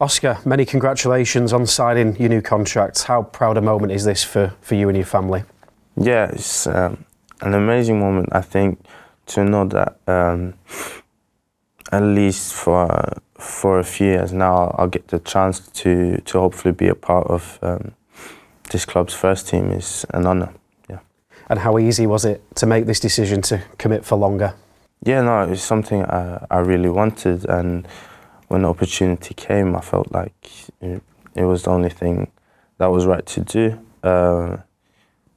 Oscar, many congratulations on signing your new contract. How proud a moment is this for you and your family? Yeah, it's an amazing moment, I think, to know that at least for a few years now, I'll get the chance to hopefully be a part of this club's first team is an honour. Yeah. And how easy was it to make this decision to commit for longer? Yeah, no, it's something I really wanted, and when the opportunity came, I felt like it was the only thing that was right to do.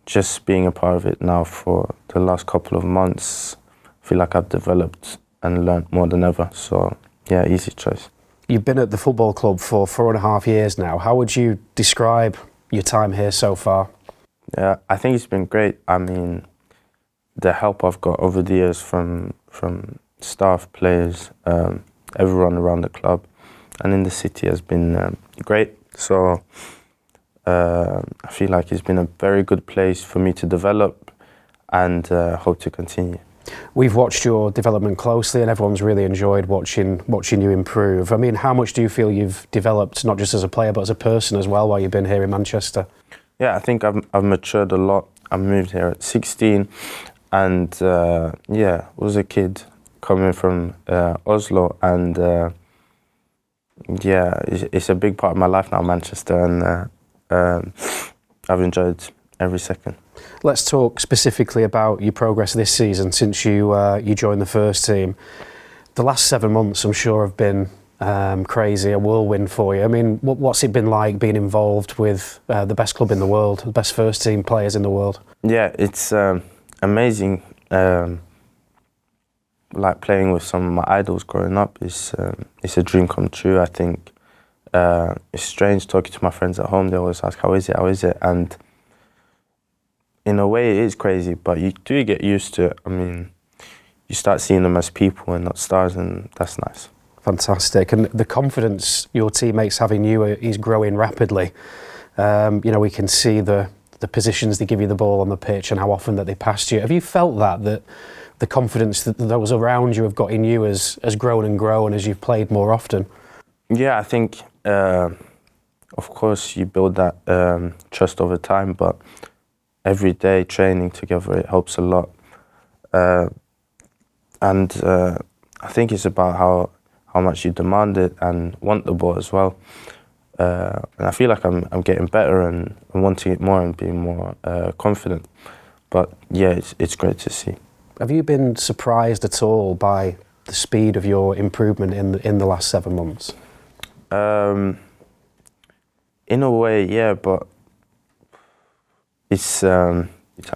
Just being a part of it now for the last couple of months, I feel like I've developed and learnt more than ever. So, yeah, easy choice. You've been at the football club for 4.5 years now. How would you describe your time here so far? Yeah, I think it's been great. I mean, the help I've got over the years from staff, players, everyone around the club and in the city has been great. So I feel like it's been a very good place for me to develop and hope to continue. We've watched your development closely and everyone's really enjoyed watching you improve. I mean, how much do you feel you've developed, not just as a player, but as a person as well, while you've been here in Manchester? Yeah, I think I've matured a lot. I moved here at 16 and yeah, was a kid coming from Oslo, and yeah, it's a big part of my life now, Manchester, and I've enjoyed every second. Let's talk specifically about your progress this season since you joined the first team. The last 7 months, I'm sure, have been crazy, a whirlwind for you. I mean, what's it been like being involved with the best club in the world, the best first team players in the world? Yeah, it's amazing. Like playing with some of my idols growing up is it's a dream come true. I think it's strange talking to my friends at home. They always ask, how is it? And in a way it is crazy, but you do get used to it. I mean, you start seeing them as people and not stars, and that's nice. Fantastic. And the confidence your teammates have in you is growing rapidly. You know, we can see the positions they give you the ball on the pitch and how often that they pass you. Have you felt that the confidence that those around you have got in you has grown and grown as you've played more often? Yeah, I think, of course, you build that trust over time, but every day training together, it helps a lot. And I think it's about how much you demand it and want the ball as well. And I feel like I'm getting better and wanting it more and being more confident. But yeah, it's great to see. Have you been surprised at all by the speed of your improvement in the last 7 months? In a way, yeah, but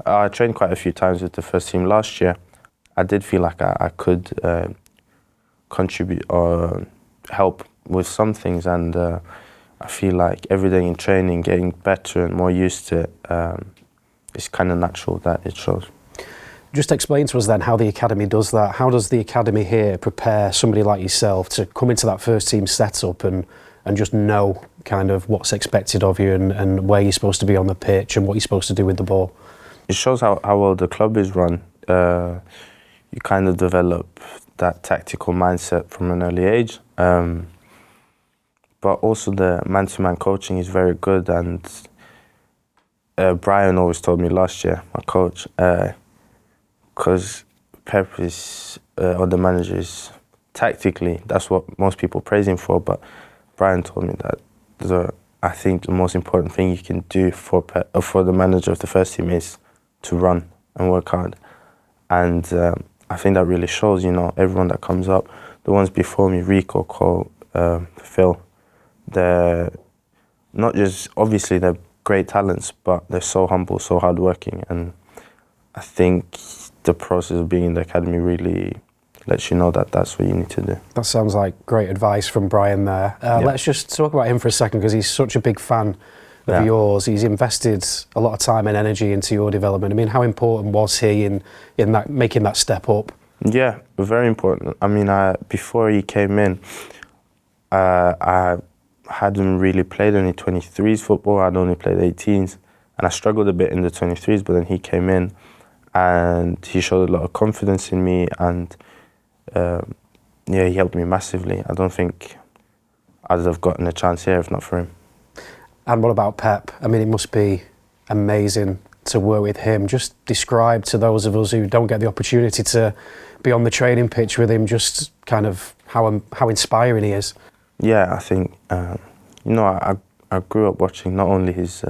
I trained quite a few times with the first team last year. I did feel like I could contribute or help with some things, and I feel like every day in training, getting better and more used to it, it's kind of natural that it shows. Just explain to us then how the academy does that. How does the academy here prepare somebody like yourself to come into that first team setup and just know kind of what's expected of you and where you're supposed to be on the pitch and what you're supposed to do with the ball? It shows how well the club is run. You kind of develop that tactical mindset from an early age. But also the man-to-man coaching is very good, and Brian always told me last year, my coach, because Pep is, or the manager is, tactically, that's what most people praise him for, but Brian told me that I think the most important thing you can do for the manager of the first team is to run and work hard. And I think that really shows, you know, everyone that comes up, the ones before me, Rico, Cole, Phil, they're not just, obviously they're great talents, but they're so humble, so hardworking, and I think the process of being in the academy really lets you know that that's what you need to do. That sounds like great advice from Brian there. Yeah. Let's just talk about him for a second, because he's such a big fan of yours. He's invested a lot of time and energy into your development. I mean, how important was he in that, making that step up? Yeah, very important. I mean, before he came in, I hadn't really played any 23s football. I'd only played 18s, and I struggled a bit in the 23s, but then he came in and he showed a lot of confidence in me, and yeah, he helped me massively. I don't think I'd have gotten a chance here if not for him. And what about Pep? I mean, it must be amazing to work with him. Just describe to those of us who don't get the opportunity to be on the training pitch with him, just kind of how inspiring he is. Yeah, I think, I grew up watching not only his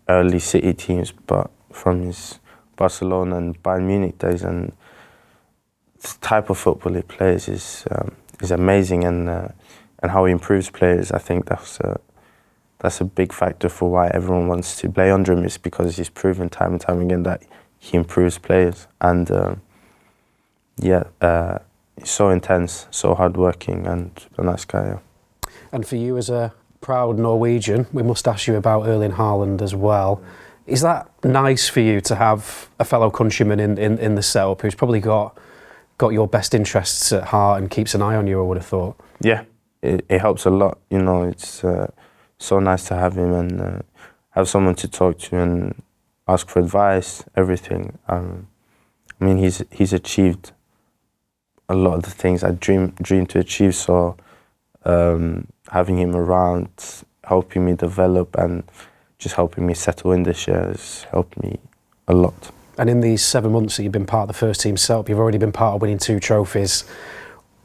early City teams, but from his Barcelona and Bayern Munich days, and the type of football he plays is amazing, and how he improves players. I think that's a big factor for why everyone wants to play under him, is because he's proven time and time again that he improves players. And he's so intense, so hardworking, and a nice guy. Yeah. And for you as a proud Norwegian, we must ask you about Erling Haaland as well. Is that nice for you to have a fellow countryman in the setup who's probably got your best interests at heart and keeps an eye on you, I would have thought? Yeah, it helps a lot. It's so nice to have him and have someone to talk to and ask for advice, everything. I mean, he's achieved a lot of the things I dreamed to achieve, so having him around, helping me develop and just helping me settle in this year has helped me a lot. And in these 7 months that you've been part of the first team setup, you've already been part of winning 2 trophies.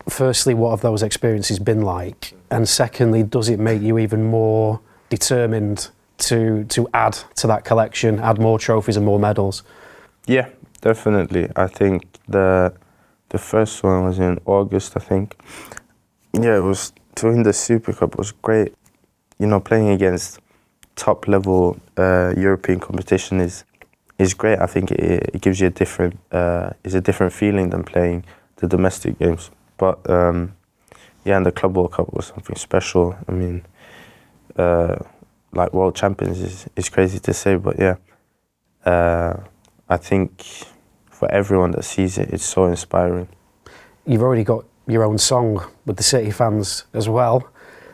Firstly, what have those experiences been like? And secondly, does it make you even more determined to add to that collection, add more trophies and more medals? Yeah, definitely. I think the first one was in August, I think. Yeah, it was to win the Super Cup was great. Playing against top level European competition is great. I think it gives you a different feeling than playing the domestic games. But and the Club World Cup was something special. I mean, like world champions is crazy to say, but yeah, I think for everyone that sees it, it's so inspiring. You've already got your own song with the City fans as well.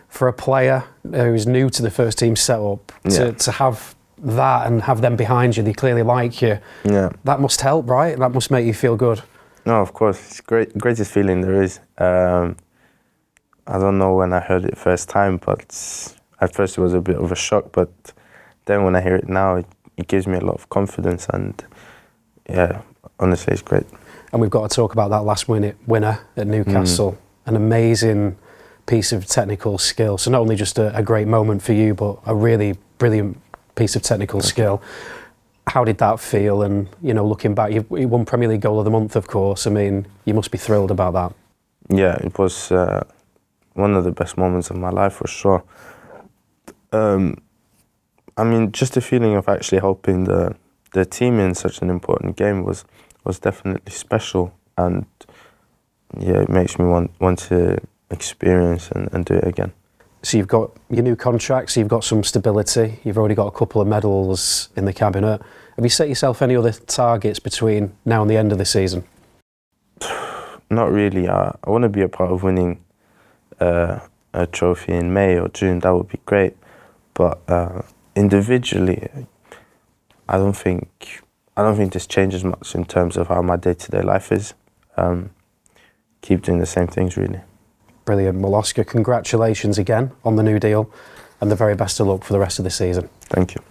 For a player who's new to the first team setup, to have that and have them behind you, they clearly like you. Yeah, that must help, right? That must make you feel good. No, of course, it's greatest feeling there is. I don't know when I heard it first time, but at first it was a bit of a shock. But then when I hear it now, it gives me a lot of confidence, and yeah, honestly, it's great. And we've got to talk about that last-minute winner at Newcastle. An amazing piece of technical skill. So not only just a great moment for you, but a really brilliant piece of technical skill. How did that feel? And, looking back, you won Premier League Goal of the Month, of course. I mean, you must be thrilled about that. Yeah, it was one of the best moments of my life, for sure. I mean, just the feeling of actually helping the team in such an important game was definitely special. And, yeah, it makes me want to experience and do it again. So you've got your new contract, so you've got some stability, you've already got a couple of medals in the cabinet. Have you set yourself any other targets between now and the end of the season? Not really. I want to be a part of winning a trophy in May or June. That would be great. But individually, I don't think this changes much in terms of how my day-to-day life is. Keep doing the same things, really. Brilliant. Well, Oscar, congratulations again on the new deal and the very best of luck for the rest of the season. Thank you.